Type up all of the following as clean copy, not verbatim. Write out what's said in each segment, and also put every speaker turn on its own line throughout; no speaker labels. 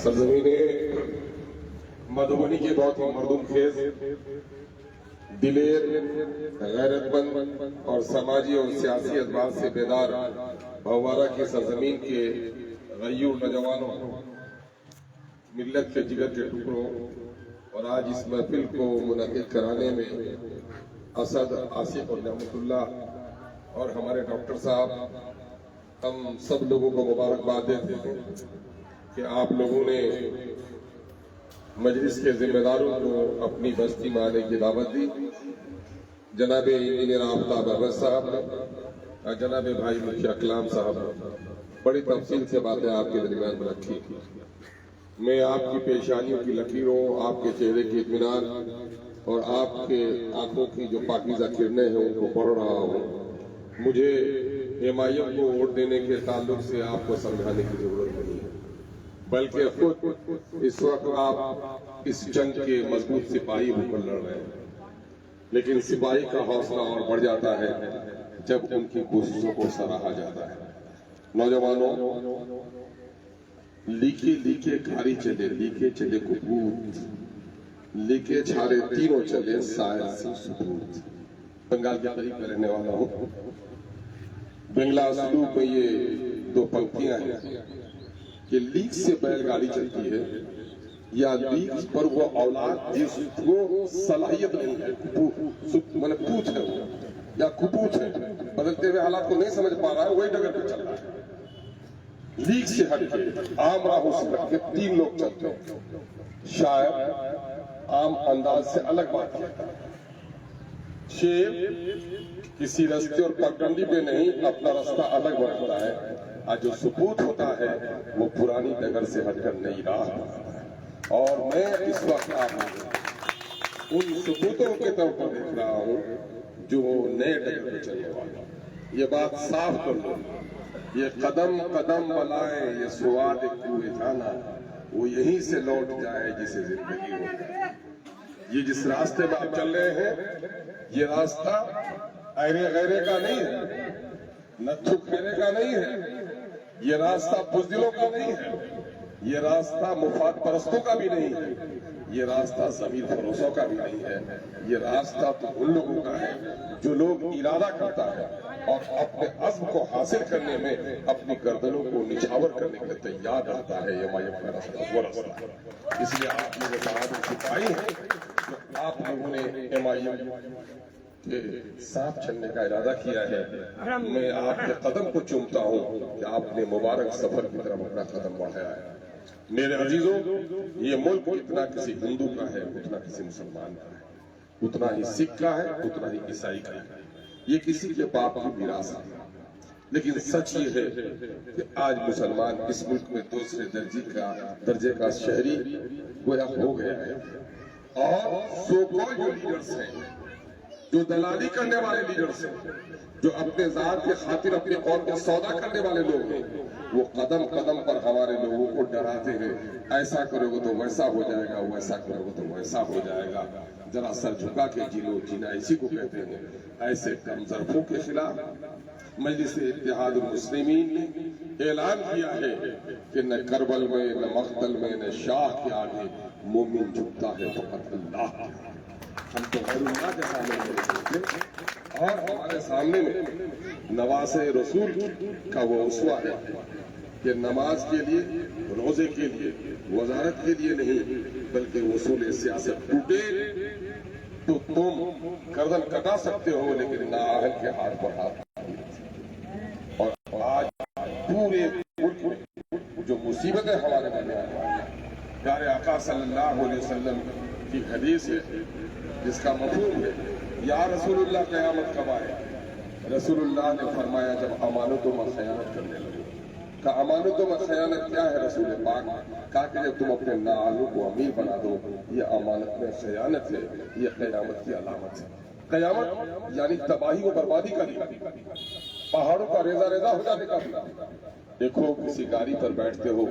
سرزمین مدھوبنی کے بہت ہی مردم خیز، دلیر، غیرت مند اور سماجی اور سیاسی اعتبار سے بیدار بھوارہ کی سرزمین کے غیور نوجوانوں، ملت کے جگر کے ٹکڑوں، اور آج اس محفل کو منعقد کرانے میں اسد، آصف اور نعمت اللہ اور ہمارے ڈاکٹر صاحب، ہم سب لوگوں کو مبارکباد دیتے ہیں کہ آپ لوگوں نے مجلس کے ذمہ داروں کو اپنی بستی میں آنے کی دعوت دی۔ جناب انجینئر آفتاب احمد صاحب اور جناب بھائی مکھیا کلام صاحب بڑی تفصیل سے باتیں آپ کے درمیان میں رکھی۔ میں آپ کی پیشانیوں کی لکیروں، آپ کے چہرے کی اطمینان اور آپ کے آنکھوں کی جو پاکیزہ کرنیں ہیں ان کو پڑھ رہا ہوں۔ مجھے ایم کو ووٹ دینے کے تعلق سے آپ کو سمجھانے کی ضرورت نہیں ہے، بلکہ خود اس وقت آپ اس جنگ کے مضبوط سپاہی ہو کر لڑ رہے ہیں، لیکن سپاہی کا حوصلہ اور بڑھ جاتا ہے جب ان کی کوششوں کو سراہا جاتا ہے۔ نوجوانوں، لیکے لیکے کھاری چلے، لیکے چلے کپوت، لیکے چھارے تینوں چلے سائر سے سبوت۔ بنگال کے قریب میں رہنے والا ہوں۔ بنگلہ اسلوب میں یہ دو پنکتیاں ہیں کہ لیک سے بیل گاڑی چلتی ہے، یا لیک پر وہ اولاد جس کو صلاحیت نہیں ہے، پوچھ ہے وہ یا کپوت ہے، بدلتے ہوئے حالات کو نہیں سمجھ پا رہا ہے، وہی ڈگر پہ چل رہا ہے۔ لیک سے ہٹ کے، عام راہوں سے ہٹ کے تین لوگ چلتے ہیں، شاید عام انداز سے الگ بات کرتا ہے۔ شیر کسی رستے اور پگڈنڈی پہ نہیں، اپنا رستہ الگ بڑھتا ہے، اور جو ثبوت ہوتا ہے وہ پرانی ڈگر سے ہٹ کر نئی راہ بناتا ہے۔ اور میں اس وقت آپ ان ثبوتوں کے طور پر دیکھ رہا ہوں جو نئے ڈگر پہ چلنے والا۔ یہ بات صاف کر دو، یہ قدم قدم بلائیں، یہ سواد کوئے جانا، وہ یہیں سے لوٹ جائے جسے زندگی ہو جائے۔ یہ جس راستے میں آپ چل رہے ہیں، یہ راستہ ایرے غیرے کا نہیں ہے، نتھو کھیرے کا نہیں ہے، یہ راستہ بزدلوں کا نہیں ہے، یہ راستہ مفاد پرستوں کا بھی نہیں ہے، یہ راستہ ضمیر فروشوں کا بھی نہیں ہے، یہ راستہ تو ان لوگوں کا ہے جو لوگ ارادہ کرتا ہے اور اپنے عزم کو حاصل کرنے میں اپنی گردنوں کو نچھاور کرنے کے لیے تیار رہتا ہے۔ یہ کا راستہ وہ راستہ ہے۔ اس لیے آپ لوگوں نے بہادر سپاہی ہیں، آپ لوگوں نے ایم کے ساتھ چلنے کا ارادہ کیا ہے۔ میں آپ کے قدم کو چومتا ہوں کہ آپ نے مبارک سفر کی طرف اپنا قدم بڑھایا ہے۔ میرے عزیزوں، یہ ملک اتنا کسی ہندو کا ہے، اتنا کسی مسلمان کا ہے، اتنا ہی سکھ کا ہے، اتنا ہی عیسائی کا ہے۔ یہ کسی کے باپ کی میراث ہے، لیکن سچ یہ ہے کہ آج مسلمان اس ملک میں دوسرے درجے کا شہری گویا ہو گیا ہے، اور سو کال جو لیڈرز ہیں، جو دلالی کرنے والے لیڈرز ہیں، جو اپنے ذات کے خاطر اپنے قوم کو سودا کرنے والے لوگ ہیں، وہ قدم قدم پر ہمارے لوگوں کو ڈراتے ہیں، ایسا کرو گے تو ویسا ہو جائے گا، ویسا کرو گے تو ویسا ہو جائے گا۔ ذرا سر جھکا کے جینو، جینا اسی کو کہتے ہیں۔ ایسے کم ظرفوں کے خلاف مجلس اتحاد المسلمین نے اعلان کیا ہے کہ نہ کربل میں، نہ مقتل میں، نہ شاہ کے آگے مومن جھکتا ہے فقط اللہ کے آگے۔ ہم تو غیر اللہ کے سامنے اور ہمارے سامنے میں نواز رسول کا وہ اسوہ ہے کہ نماز کے لیے، روزے کے لیے، وزارت کے لیے نہیں، بلکہ اصول سیاست ٹوٹے تو تم گردن کٹا سکتے ہو، لیکن نااہل کے ہاتھ پر ہاتھ۔ اور آج پورے ملک میں جو مصیبتیں ہمارے درمیان ہیں، پیارے آقا صلی اللہ علیہ وسلم کی حدیث ہے جس کا مفہوم ہے یا رسول اللہ قیامت کب آئے؟ رسول اللہ نے فرمایا جب امانتوں میں خیانت کرنے لگے۔ کہا امانتوں میں خیانت کیا ہے رسول پاک؟ کہا کہ جب تم اپنے نااہلوں کو امیر بنا دو، یہ امانت میں خیانت ہے، یہ قیامت کی علامت ہے۔ قیامت یعنی تباہی و بربادی کا دن، پہاڑوں کا ریزہ ریزہ ہو جانے کا دن۔ دیکھو کسی گاڑی پر بیٹھتے ہو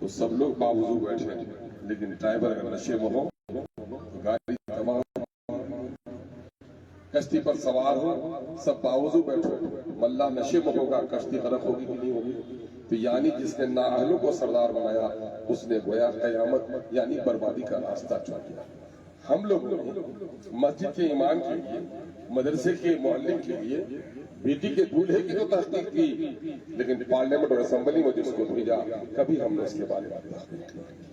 تو سب لوگ باوضو بیٹھے، لیکن ڈرائیور اگر نشے میں ہو گاڑی تباہ، کشتی پر سوار ہو سب باوضو بیٹھو، ملا نشے میں ہوگا، کشتی غرق ہوگی کہ نہیں ہوگی؟ تو یعنی جس نے نااہلوں کو سردار بنایا اس نے گویا قیامت یعنی بربادی کا راستہ چن لیا۔ ہم لوگوں نے مسجد کے امام کے لیے، مدرسے کے معلم کے لیے، بیٹی کے دولہے کی تو تحقیق کی، لیکن پارلیمنٹ اور اسمبلی میں جس کو بھیجا کبھی ہم نے اس کے بارے میں تحقیق نہیں کی۔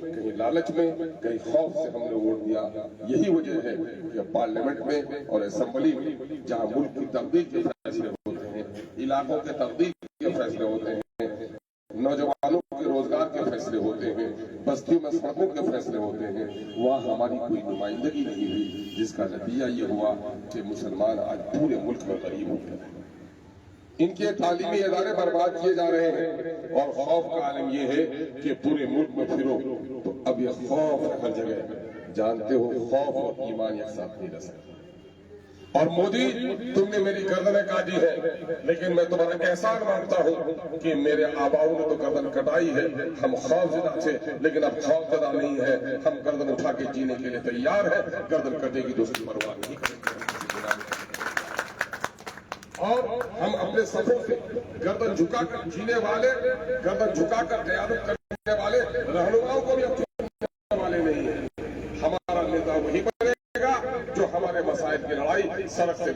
کہیں لالچ میں، کہیں خوف سے ہم نے ووٹ دیا۔ یہی وجہ ہے کہ پارلیمنٹ میں اور اسمبلی میں جہاں ملک کی تقدیر کے فیصلے ہوتے ہیں، علاقوں کے تقدیر کے فیصلے ہوتے ہیں، نوجوانوں کے روزگار کے فیصلے ہوتے ہیں، بستیوں میں سڑکوں کے فیصلے ہوتے ہیں، وہاں ہماری کوئی نمائندگی نہیں ہوئی، جس کا نتیجہ یہ ہوا کہ مسلمان آج پورے ملک میں غریب ہو گئے۔ ان کے تعلیمی ادارے برباد کیے جا رہے ہیں، اور خوف کا عالم یہ ہے کہ پورے ملک میں پھرو تو اب یہ خوف ہے ہر جگہ۔ جانتے ہو خوف اور ایمان ایک ساتھ نہیں رہ سکتے۔ اور مودی تم نے میری گردنیں کاٹی ہے، لیکن میں تمہارا احسان مانتا ہوں کہ میرے آباؤں نے تو گردن کٹائی ہے۔ ہم خوف زدہ تھے، لیکن اب خوف زدہ نہیں ہے، ہم گردن اٹھا کے جینے کے لیے تیار ہیں۔ گردن کٹے گی تو اس کی پرواہ نہیں کریں گے۔ اور ہم اپنے صفوں سے گردن جھکا کر جینے والے، گردن جھکا کر قیادت کرنے والے رہنماؤں کو بھی اب چھوڑنے والے نہیں ہیں۔ ہمارا نیتا وہی بنے گا جو ہمارے مسائل کی لڑائی سڑک سے